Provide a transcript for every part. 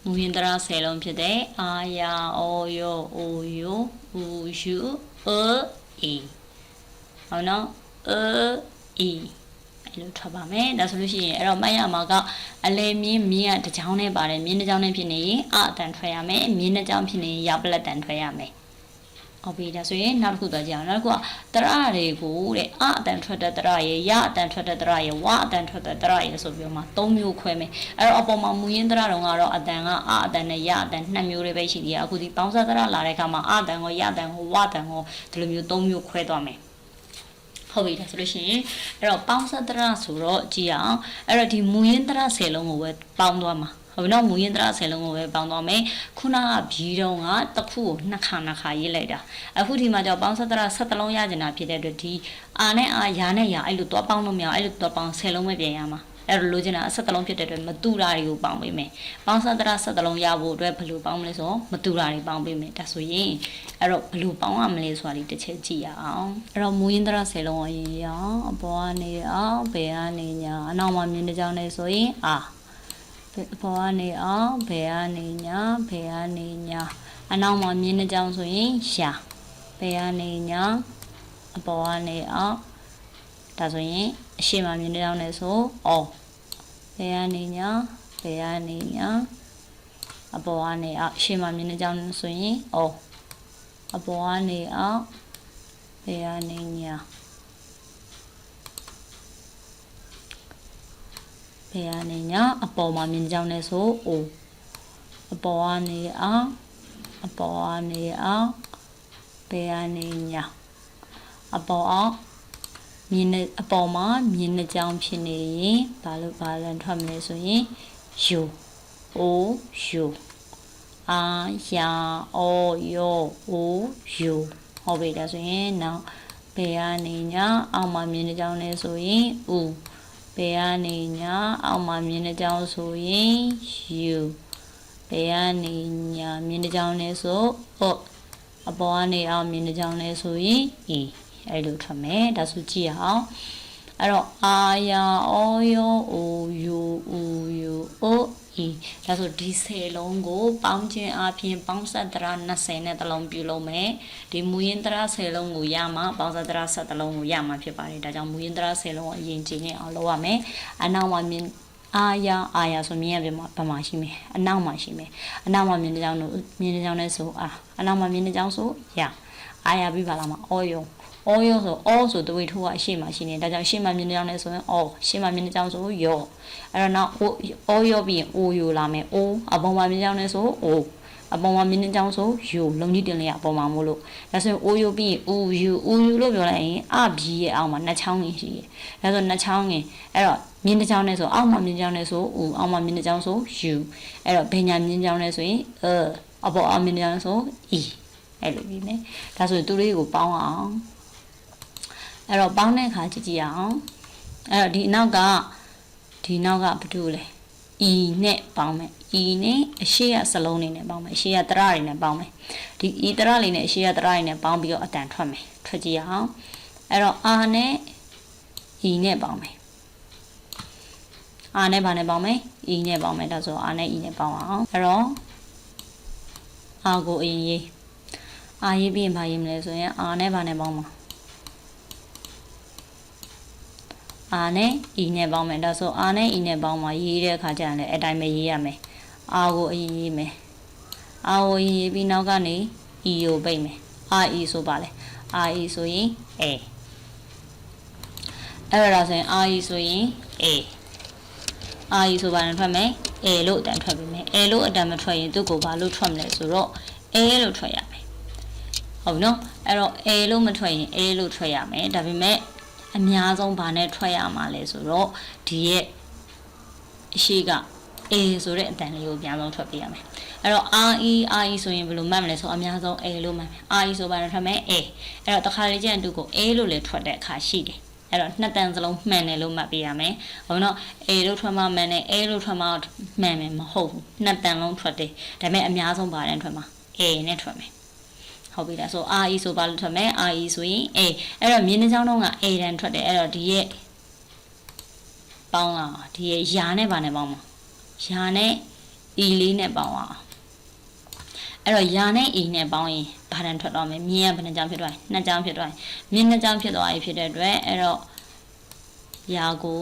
မူရင်းတရား10လုံးဖြစ်တဲ့အာယာအောယောအိုယိုဥယူအီဟုတ်နော်အီအဲ့လိုထွက်ပါမယ်ဒါဆိုလို့ရှိရင်အဲ့တော့မှတ်ရမှာကအလဲမြင်းကတစ်ချောင်းနဲ့ပါတယ်မြင်းတစ်ချောင်းနဲ့ဖြစ်နေရင်အတန်ထွက်ရမယ်မြင်းတစ်ချောင်းဖြစ်နေရင်ရပလက်တန်ထွက်ရမယ်ဟုတ်ပြီဒါဆိုရင်နောက်တစ်ခုတော့ကြည့်အောင်နောက်တစ်ခုကတရတွေကိုတဲ့အတန်ထွက်တဲ့တရရေရအတန်ထွက်တဲ့တရရေဝအတန်ထွက်တဲ့တရရေဆိုပြီးတော့မှ၃မျိုးခွဲမယ်အဲ့တော့အပေါ်မှာမူရင်းတရတုံးကတော့အတန်ကအတန်နဲ့ရအတန်2မျိုးတွေပဲရှိသေးတယ်အခုဒီပေါင်းစားတရလာတဲ့အခါမှာအတန်ကိုရအတန်ကိုဝအတန်ကိုဒီလိုမျိုး၃မျိုးခွဲသွားမယ်ဟုတ်ပြီဒါဆိုလို့ရှိရင်အဲ့တော့ပေါင်းစားတရဆိုတော့ကြည့်အောင်အဲ့တော့ဒီမူရင်းတရ10လုံးကိုပဲပေါင်းသွားမှာဟုတ်နော်မူရင်းတရ10လုံးကိုပဲပေါင်းသွားမယ်ခုနကဘီတုံးကတစ်ခုကိုနှစ်ခါရေးလိုက်တာအခုဒီမှာကျတော့ပေါင်းစားတရ17လုံးရကျင်တာဖြစ်တဲ့အတွက်ဒီအာနဲ့အာယာနဲ့ယာအဲ့လိုတော့ပေါင်းလို့မရအဲ့လိုတော့ပေါင်း10လုံးပဲပြင်ရမှာအဲ့လိုလိုချင်တာ17လုံးဖြစ်တဲ့အတွက်မတူတာတွေကိုပေါင်းပေးမယ်ပေါင်းစားတရ17လုံးရဖို့အတွက်ဘယ်လိုပေါင်းမလဲဆိုတော့မတူတာတွေပေါင်းပေးမယ်ဒါဆိုရင်အဲ့တော့ဘယ်လိုပေါင်းရမလဲဆိုတာဒီတစ်ချက်ကြည့်ရအောင်အဲ့တော့မူရင်းတရ10လုံးကိုရေးရအောင်အပေါ်ကနေအောင်ဘယ်ကနေညာအနောက်မှာမြင်းတစ်ကြောင်းနဲ့ဆိုရင်အာအပေါ်ကနေအောင်ဘယ်ကနေညာအနောက်မှာမြင်းတစ်ကြောင်းဆိုရင်ရှာဘယ်ကနေညာအပေါ်ကနေအောင်ဒါဆိုရင်အရှိမမြင်းတစ်ကြောင်းနဲ့ဆိုအော်ဘယ်ကနေညာအပေါ်ကနေအောင်အရှိမမြင်းတစ်ကြောင်းဆိုရင်အော်အပေါ်ကနေအောင်ဘယ်ကနေညာဘယ်ကနေညာအပေါ်မှာမြင်းတစ်ကြောင်းနဲ့ဆိုအိုအပေါ်ကနေအောင်ဘယ်ကနေညာအပေါ်အောင်မြင်းအပေါ်မှာမြင်းတစ်ကြောင်းဖြစ်နေရင်ဘာလန်ထွက်မလဲဆိုရင်ယူအိုယူအာယာအောယောအိုယူဟုတ်ပြီဒါဆိုရင်နောက်ဘယ်ကနေညာအောက်မှာမြင်းတစ်ကြောင်းနဲ့ဆိုရင်ဥဘယ်ကနေညာအောက်မှာမြင်းတစ်ကြောင်းဆိုရင်ယူဘယ်ကနေညာမြင်းတစ်ကြောင်းနဲ့ဆိုအပေါ်ကနေအောက်မြင်းတစ်ကြောင်းနဲ့ဆိုရင်ဤအဲ့လိုထွက်မယ်ဒါဆိုကြည့်အောင်အဲ့တော့အာယာအောယောအိုယူဥယူအိုဤဒါဆိုဒီ10လုံးကိုပေါင်းခြင်းအပြင်ပေါင်းဆက်တရ20နဲ့တလုံးပြုလုပ်မယ်ဒီမူရင်းတရ10လုံးကိုရမှာပေါင်းဆက်တရ17လုံးကိုရမှာဖြစ်ပါတယ်ဒါကြောင့်မူရင်းတရ10လုံးကိုအရင်ကြည့်နေအောင်လုပ်ရမယ်အနောက်မှာမြင်အာယာဆိုမြင်ရပြမှာဗမာရှိမယ်အနောက်မှာရှိမယ်အနောက်မှာမြင်တဲ့ကြောင်းနဲ့ဆိုအနောက်မှာမြင်တဲ့ကြောင်းဆိုရအာယာပြီးပါလားမှာအောယောဆိုတဝိထိုးကအရှိမှရှိနေဒါကြောင့်ရှေ့မှာမြင်တဲ့ကြောင်းနဲ့ဆိုရင်ရှေ့မှာမြင်တဲ့ကြောင်းဆိုယောအဲ့တော့နောက်အောယောပြီးရင်အိုယိုလာမယ်အိုအပေါ်မှာမြင်တဲ့ကြောင်းနဲ့ဆိုအိုအပေါ်မှာမြင်တဲ့ကြောင်းဆိုယူလုံကြီးတင်လေးအပေါ်မှာမို့လို့ဒါဆိုရင်အိုယိုပြီးဥယူလို့ပြောလိုက်ရင်အဘီရဲ့အောက်မှာနှစ်ချောင်းငင်ရှိတယ်ဒါဆိုနှစ်ချောင်းငင်အဲ့တော့မြင်းတစ်ချောင်းနဲ့ဆိုအောက်မှာမြင်းတစ်ချောင်းနဲ့ဆိုအောက်မှာမြင်းတစ်ချောင်းဆိုယူအဲ့တော့ဘယ်ညာမြင်းတစ်ချောင်းနဲ့ဆိုရင်အပေါ်အောက်မြင်းတစ်ချောင်းနဲ့ဆိုအဲ့လိုပြီးမယ်ဒါဆိုသူလေးကိုပေါင်းအောင်အဲ့တော့ပေါင်းတဲ့အခါကြည့်အောင်အဲ့တော့ဒီနောက်ကဘာတူလဲဤနဲ့ပေါင်းမယ်ဤနဲ့အရှိရစလုံးလေးနဲ့ပေါင်းမယ်အရှိရတရလေးနဲ့ပေါင်းမယ်ဒီဤတရလေးနဲ့အရှိရတရလေးနဲ့ပေါင်းပြီးတော့အတန်ထွက်မယ်ထွက်ကြည့်အောင်အဲ့တော့အာနဲ့ဤနဲ့ပေါင်းမယ်အာနဲ့ဘာနဲ့ပေါင်းမယ်ဤနဲ့ပေါင်းမယ်ဒါဆိုအာနဲ့ဤနဲ့ပေါင်းအောင်အဲ့တော့အာကိုအရင်ရေးအာရေးပြီးရင်ဘာရေးမလဲဆိုရင်အာနဲ့ဘာနဲ့ပေါင်းမှာအာနဲ့ဤနဲ့ပေါင်းမယ်ဒါဆိုအာနဲ့ဤနဲ့ပေါင်းမှာရေးတဲ့အခါကျရင်လည်းအတိုင်းပဲရေးရမယ်အာကိုအရင်ရေးမယ်အာကိုရေးပြီးနောက်ကနေဤကိုပိတ်မယ်အာဤဆိုပါလေအာဤဆိုရင်အဲ့ဒါဆိုရင်အာဤဆိုရင်အာဤဆိုပါရင်ထွက်မယ်လို့အတန်ထွက်ပြီမယ်လို့အတန်မထွက်ရင်သူ့ကိုဘာလို့ထွက်မလဲဆိုတော့လို့ထွက်ရမယ်ဟုတ်နော်အဲ့တော့လို့မထွက်ရင်လို့ထွက်ရမယ်ဒါပေမဲ့အများဆုံးဘာနဲ့ထွက်ရမှာလဲဆိုတော့ဒီရဲ့အရှိကဆိုတဲ့အတန်လေးကိုအများဆုံးထွက်ပေးရမယ်အဲ့တော့ RE ဆိုရင်ဘယ်လိုမှတ်မလဲဆိုအများဆုံး လို့မှတ်မယ် RE ဆိုပါတော့ထွက်မယ်အဲ့တော့တစ်ခါလေကျရင်သူကိုလို့လည်းထွက်တဲ့အခါရှိတယ်အဲ့တော့နှစ်တန်စလုံးမှန်တယ်လို့မှတ်ပေးရမယ်ဟုတ်နော်လို့ထွက်မှမှန်တယ်လို့ထွက်မှမှန်မယ်မဟုတ်ဘူးနှစ်တန်လုံးထွက်တယ်ဒါပေမဲ့အများဆုံးဘာနဲ့ထွက်မှာနဲ့ထွက်မယ်ဟုတ်ပြီလားဆို RE ဆိုပါလို့ထွက်မယ် RE ဆိုရင်အဲ့တော့မြင်းတစ်ချောင်းလုံးကတန်ထွက်တယ်အဲ့တော့ဒီရဲ့ပေါင်းလာဒီရဲ့ယာနဲ့ဗာနဲ့ပေါင်းမှာယာနဲ့ e လေးနဲ့ပေါင်းအောင်အဲ့တော့ယာနဲ့ e နဲ့ပေါင်းရင်ဘာတန်ထွက်တော့မယ်မြင်းကဘယ်နှကြောင်းဖြစ်သွားလဲနှစ်ကြောင်းဖြစ်သွားတယ်မြင်းနှစ်ကြောင်းဖြစ်သွားပြီဖြစ်တဲ့အတွက်အဲ့တော့ယာကို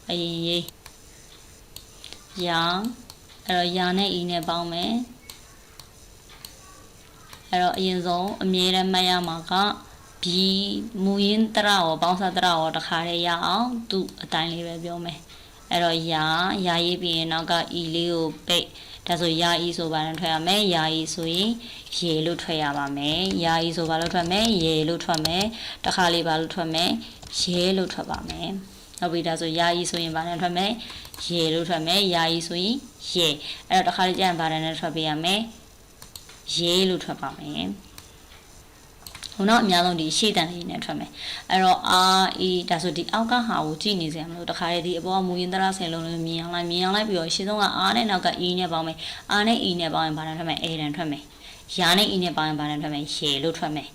အရင်ရေးယာအဲ့တော့ယာနဲ့ e နဲ့ပေါင်းမယ်အဲ့တော့အရင်ဆုံးအမြဲတမ်းမှတ်ရမှာကဘီမူရင်းတရရောပေါင်းစတရရောတခါတည်းရအောင်သူ့အတိုင်းလေးပဲပြောမယ်အဲ့တော့ယာရေးပြီးရင်နောက်က e လေးကိုပိတ်ဒါဆိုယာ e ဆိုပါနဲ့ထွက်ရမယ်ယာ e ဆိုရင်ရေလို့ထွက်ရပါမယ်ယာ e ဆိုပါလို့ထွက်မယ်ရေလို့ထွက်မယ်တခါလေးပါလို့ထွက်မယ်ရေလို့ထွက်ပါမယ်ဟုတ်ပြီဒါဆိုယာ e ဆိုရင်ဘာနဲ့ထွက်မယ်ရေလို့ထွက်မယ်ယာ e ဆိုရင်ရေအဲ့တော့တခါလေးကျရင်ဘာနဲ့ထွက်ပေးရမယ်ရေလို့ထွက်ပါမယ်ဟိုတော့အများဆုံးဒီရှေ့တန်လေးနဲ့ထွက်မယ်အဲ့တော့ r e ဒါဆိုဒီအောက်ကဟာကိုကြည့်နေစရာမလိုတခါလေဒီအပေါ်ကမူရင်းတရဆယ်လုံးလေးမြင်အောင်လိုက်ပြီးတော့ရှင်းဆုံးက r နဲ့နောက်က e နဲ့ပေါင်းမယ် r နဲ့ e နဲ့ပေါင်းရင်ဘာနဲ့ထွက်မယ် a တန်ထွက်မယ်ယာနဲ့ e နဲ့ပေါင်းရင်ဘာနဲ့ထွက်မယ်ရေလို့ထွက်မယ်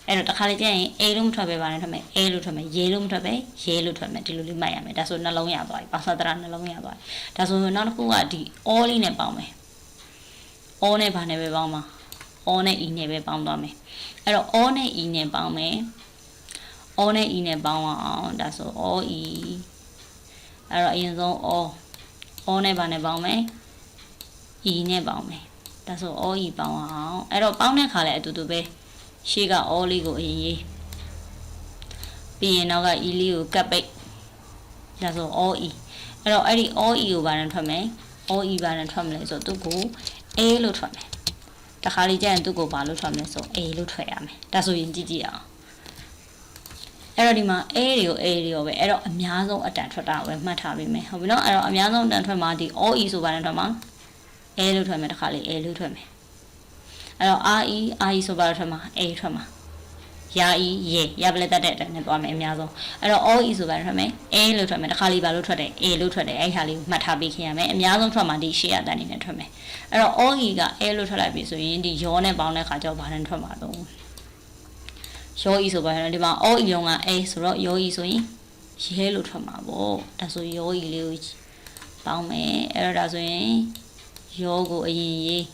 အဲ့တော့တခါလေကျရင် a လို့မထွက်ပဲဘာနဲ့ထွက်မယ် a လို့ထွက်မယ်ရေလို့မထွက်ပဲရေလို့ထွက်မယ်ဒီလိုလေးမှတ်ရမယ်ဒါဆိုနှလုံးရသွားပြီပါစတရနှလုံးရသွားပြီဒါဆိုနောက်တစ်ခုကဒီ o လေးနဲ့ပေါင်းမယ် o နဲ့ဘာနဲ့ပဲပေါင်းမှာ o နဲ့ e နဲ့ပဲပေါင်းသွားမယ်အဲ့တော့ o နဲ့ e နဲ့ပေါင်းမယ် o နဲ့ e နဲ့ပေါင်းအောင်ဒါဆို o e အဲ့တော့အရင်ဆုံး o နဲ့ဘာနဲ့ပေါင်းမယ် e နဲ့ပေါင်းမယ်ဒါဆို o e ပေါင်းအောင်အဲ့တော့ပေါင်းတဲ့ခါလဲအတူတူပဲရှေ့က o လေးကိုအရင်ရေးပြီးရင်နောက်က e လေးကိုကပ်ပိတ်ဒါဆို o e အဲ့တော့အဲ့ဒီ o e ကိုဘာနဲ့ထွက်မယ် o e ဘာနဲ့ထွက်မလဲဆိုသူ့ကို a လို့ထွက်မယ်တခါလေးကျရင်သူ့ကိုဘာလို့ထွက်မလဲဆို a လို့ထွက်ရမယ်ဒါဆိုရင်ကြည့်ကြည့်အောင်အဲ့တော့ဒီမှာ a တွေကိုပဲအဲ့တော့အများဆုံးအတန်ထွက်တာပဲမှတ်ထားပေးမယ်ဟုတ်ပြီနော်အဲ့တော့အများဆုံးအတန်ထွက်မှာဒီ o e ဆိုပါနဲ့ထွက်မှာ a လို့ထွက်မယ်တခါလေး a လို့ထွက်မယ်အဲ့တော့ r e ဆိုပါတော့ထွက်မှာ a ထွက်မှာယာ e ရေရပလက်တတ်တဲ့အတန်နဲ့သွားမယ်အများဆုံးအဲ့တော့ o e ဆိုပါတော့ထွက်မယ် a လို့ထွက်မယ်တခါလေးဘာလို့ထွက်တယ် a လို့ထွက်တယ်အဲ့ဟာလေးမှတ်ထားပေးခင်ရမယ်အများဆုံးထွက်မှာဒီရှေ့အတန်နေနဲ့ထွက်မယ်အဲ့တော့ o e က a လို့ထွက်လိုက်ပြီဆိုရင်ဒီရောနဲ့ပေါင်းတဲ့ခါကျတော့ဘာနဲ့ထွက်မှာတော့ရော e ဆိုပါတော့ဒီမှာ o e ရောက a ဆိုတော့ရော e ဆိုရင်ရဲလို့ထွက်မှာပေါ့ဒါဆိုရော e လေးကိုပေါင်းမယ်အဲ့တော့ဒါဆိုရင်ရောကိုအရင်ရေး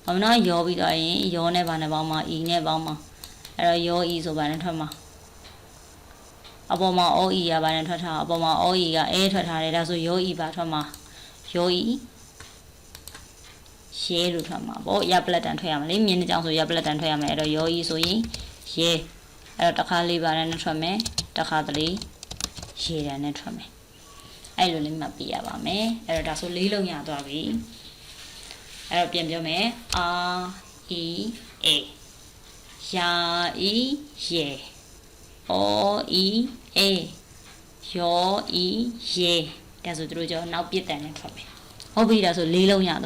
ဘာမနော်ရောပြီးတော့ရင်ရောနဲ့ဘာနဲ့ပေါင်းမှာ e နဲ့ပေါင်းမှာအဲ့တော့ရော e ဆိုပါနဲ့ထွက်မှာအပေါ်မှာ o e ရပါနဲ့ထွက်ထားအပေါ်မှာ o e က a ထွက်ထားတယ်ဒါဆိုရော e ပါထွက်မှာရော e ရဲလို့ထွက်မှာပေါ့ရပလက်တန်ထွက်ရမှာလေမြင်းကြောင်ဆိုရပလက်တန်ထွက်ရမယ်အဲ့တော့ရော e ဆိုရင်ရဲအဲ့တော့တစ်ခါလေးပါနဲ့ထွက်မယ်တစ်ခါတလေရေတန်နဲ့ထွက်မယ်အဲ့လိုလေးမှတ်ပြရပါမယ်အဲ့တော့ဒါဆိုလေးလုံးရသွားပြီအဲ့တော့ပြန်ပြောမယ် r e a ယာ e ရေ o e a ရော e ရေဒါဆိုတို့ကြောနောက်ပြစ်တန်နဲ့ထွက်မယ်ဟုတ်ပြီဒါဆိုလေးလုံးရသွား